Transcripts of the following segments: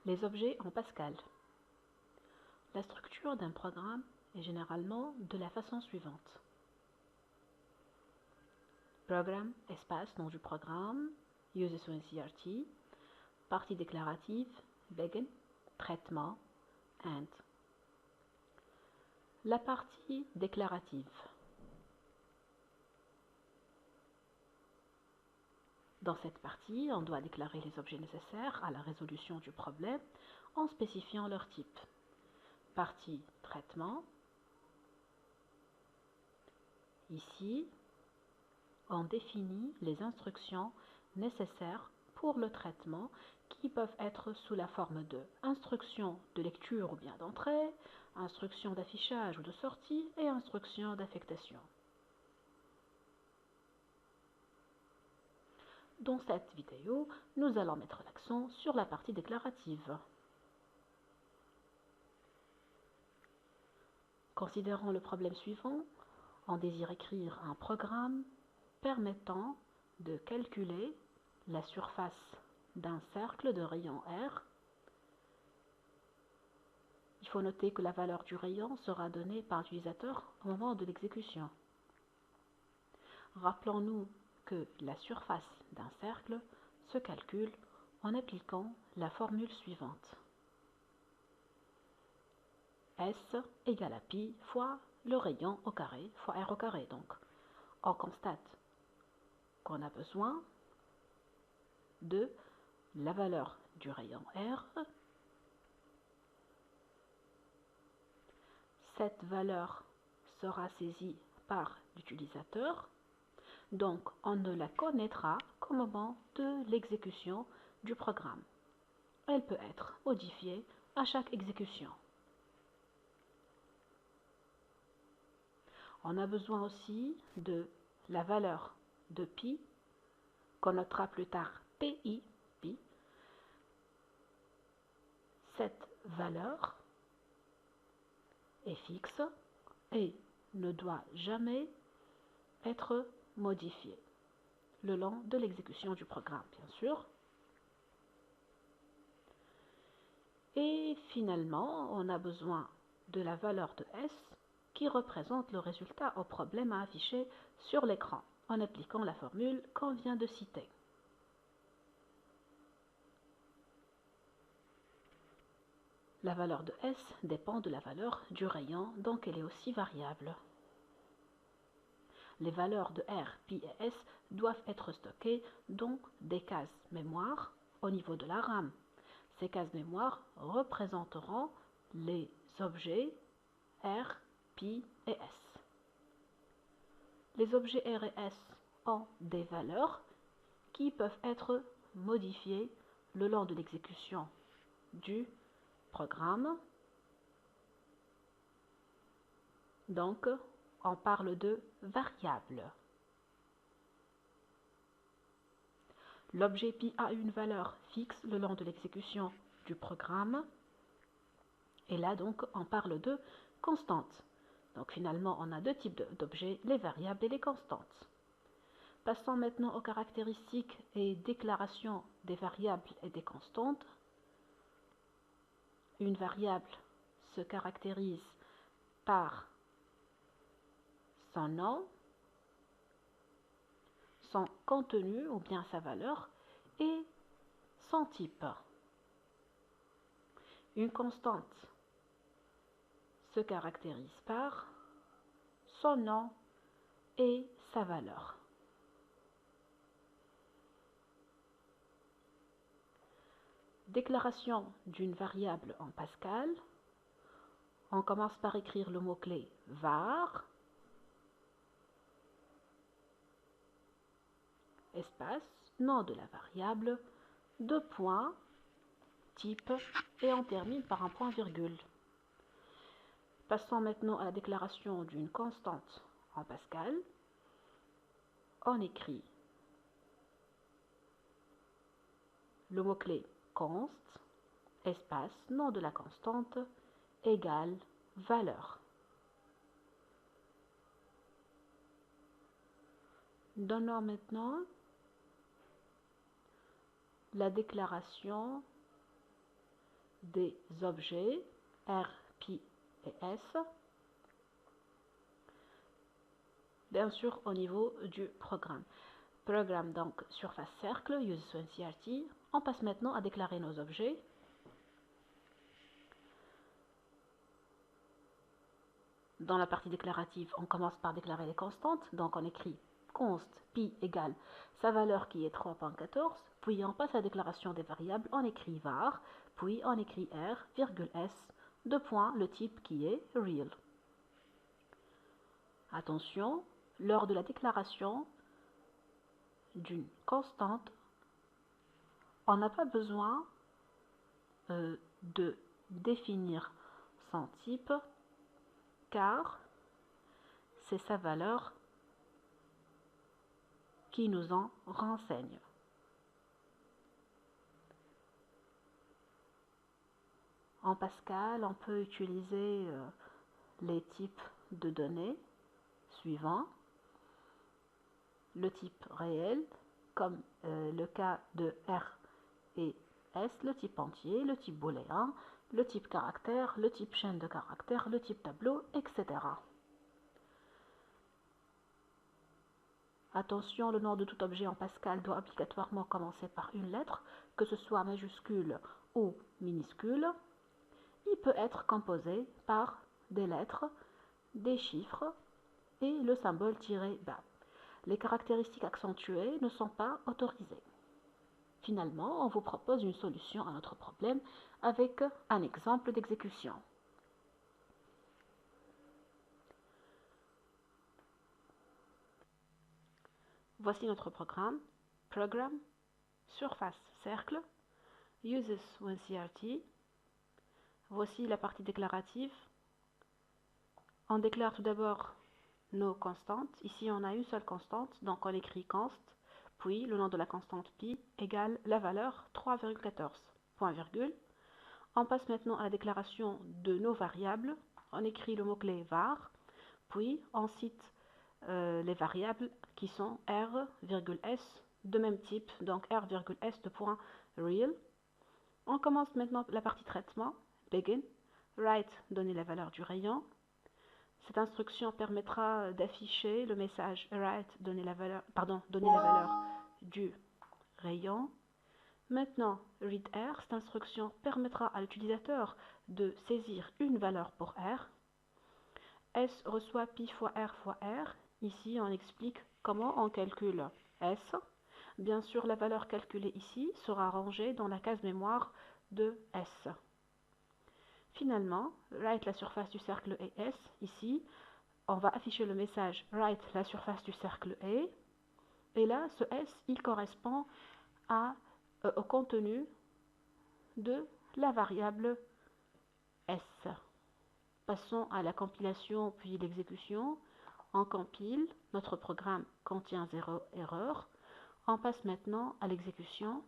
Les objets en Pascal. La structure d'un programme est généralement de la façon suivante. Programme, espace, nom du programme, use CRT, partie déclarative, begin, traitement, end. La partie déclarative. Dans cette partie, on doit déclarer les objets nécessaires à la résolution du problème en spécifiant leur type. Partie traitement. Ici, on définit les instructions nécessaires pour le traitement qui peuvent être sous la forme de instructions de lecture ou bien d'entrée, instructions d'affichage ou de sortie et instructions d'affectation. Dans cette vidéo, nous allons mettre l'accent sur la partie déclarative. Considérons le problème suivant. On désire écrire un programme permettant de calculer la surface d'un cercle de rayon R. Il faut noter que la valeur du rayon sera donnée par l'utilisateur au moment de l'exécution. Rappelons-nous que la surface d'un cercle se calcule en appliquant la formule suivante. S égale à pi fois le rayon au carré fois R au carré. Donc, on constate qu'on a besoin de la valeur du rayon R. Cette valeur sera saisie par l'utilisateur. Donc, on ne la connaîtra qu'au moment de l'exécution du programme. Elle peut être modifiée à chaque exécution. On a besoin aussi de la valeur de pi, qu'on notera plus tard pi. Cette valeur est fixe et ne doit jamais être modifiée le long de l'exécution du programme, bien sûr. Et finalement, on a besoin de la valeur de S qui représente le résultat au problème à afficher sur l'écran en appliquant la formule qu'on vient de citer. La valeur de S dépend de la valeur du rayon, donc elle est aussi variable. Les valeurs de R, pi et S doivent être stockées dans des cases mémoire au niveau de la RAM. Ces cases mémoire représenteront les objets R, pi et S. Les objets R et S ont des valeurs qui peuvent être modifiées le long de l'exécution du programme. Donc, on parle de variables. L'objet pi a une valeur fixe le long de l'exécution du programme. Et là, donc, on parle de constantes. Donc, finalement, on a deux types d'objets, les variables et les constantes. Passons maintenant aux caractéristiques et déclarations des variables et des constantes. Une variable se caractérise par son nom, son contenu ou bien sa valeur et son type. Une constante se caractérise par son nom et sa valeur. Déclaration d'une variable en Pascal. On commence par écrire le mot-clé var, espace, nom de la variable, deux points, type, et on termine par un point-virgule. Passons maintenant à la déclaration d'une constante en Pascal. On écrit le mot-clé const, espace, nom de la constante, égale valeur. Donnons maintenant la déclaration des objets R, P et S, bien sûr au niveau du programme. Programme donc surface cercle, use ONCRT. On passe maintenant à déclarer nos objets. Dans la partie déclarative, on commence par déclarer les constantes. Donc on écrit const pi égale sa valeur qui est 3.14. Puis on passe à la déclaration des variables. On écrit var, puis on écrit r, virgule s, deux points, le type qui est real. Attention, lors de la déclaration d'une constante, on n'a pas besoin de définir son type, car c'est sa valeur qui nous en renseigne. En Pascal, on peut utiliser les types de données suivants. Le type réel, comme le cas de R et S, le type entier, le type booléen, le type caractère, le type chaîne de caractères, le type tableau, etc. Attention, le nom de tout objet en Pascal doit obligatoirement commencer par une lettre, que ce soit majuscule ou minuscule. Il peut être composé par des lettres, des chiffres et le symbole tiré bas. Les caractéristiques accentuées ne sont pas autorisées. Finalement, on vous propose une solution à notre problème avec un exemple d'exécution. Voici notre programme. Program, surface cercle, uses ONCRT. Voici la partie déclarative. On déclare tout d'abord nos constantes. Ici, on a une seule constante, donc on écrit const, puis le nom de la constante pi égale la valeur 3,14, point virgule. On passe maintenant à la déclaration de nos variables. On écrit le mot-clé var, puis on cite les variables qui sont r, s de même type, donc r, s de point real. On commence maintenant la partie traitement, begin, write, donner la valeur du rayon. Cette instruction permettra d'afficher le message write, donner la valeur du rayon. Maintenant, readR, cette instruction permettra à l'utilisateur de saisir une valeur pour R. S reçoit pi fois R. Ici, on explique comment on calcule S. Bien sûr, la valeur calculée ici sera rangée dans la case mémoire de S. Finalement, write la surface du cercle et S. Ici, on va afficher le message write la surface du cercle et. Et là, ce S, il correspond au contenu de la variable S. Passons à la compilation puis l'exécution. On compile, notre programme contient 0 erreur. On passe maintenant à l'exécution.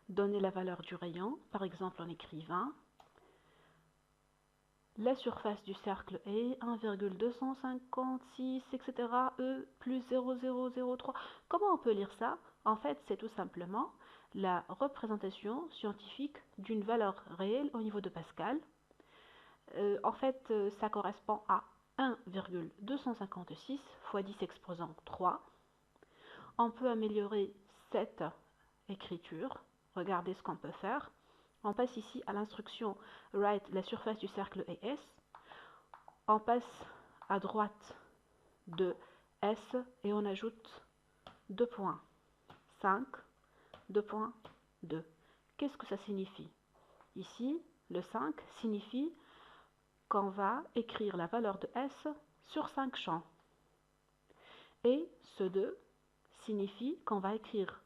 Donner la valeur du rayon, par exemple en écrivant. La surface du cercle est 1,256, etc. E plus 0,003. Comment on peut lire ça? En fait, c'est tout simplement la représentation scientifique d'une valeur réelle au niveau de Pascal. En fait, ça correspond à 1,256 fois 10 exposant 3. On peut améliorer cette écriture. Regardez ce qu'on peut faire. On passe ici à l'instruction write la surface du cercle et S. On passe à droite de S et on ajoute 2.5, 2.2. Qu'est-ce que ça signifie? Ici, le 5 signifie qu'on va écrire la valeur de S sur 5 champs. Et ce 2 signifie qu'on va écrire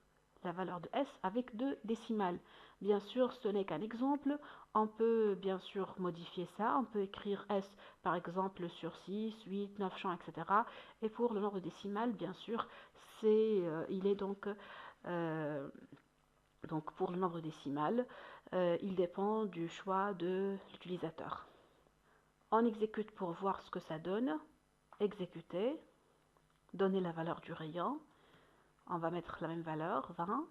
la valeur de S avec 2 décimales. Bien sûr, ce n'est qu'un exemple. On peut bien sûr modifier ça. On peut écrire S par exemple sur 6, 8, 9 champs, etc. Et pour le nombre décimal, bien sûr, il est donc pour le nombre décimal, il dépend du choix de l'utilisateur. On exécute pour voir ce que ça donne. Exécuter. Donner la valeur du rayon. On va mettre la même valeur, 20.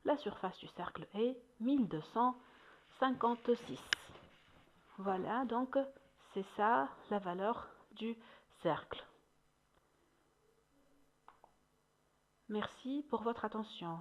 la surface du cercle est 1256. Voilà, donc c'est ça la valeur du cercle. Merci pour votre attention.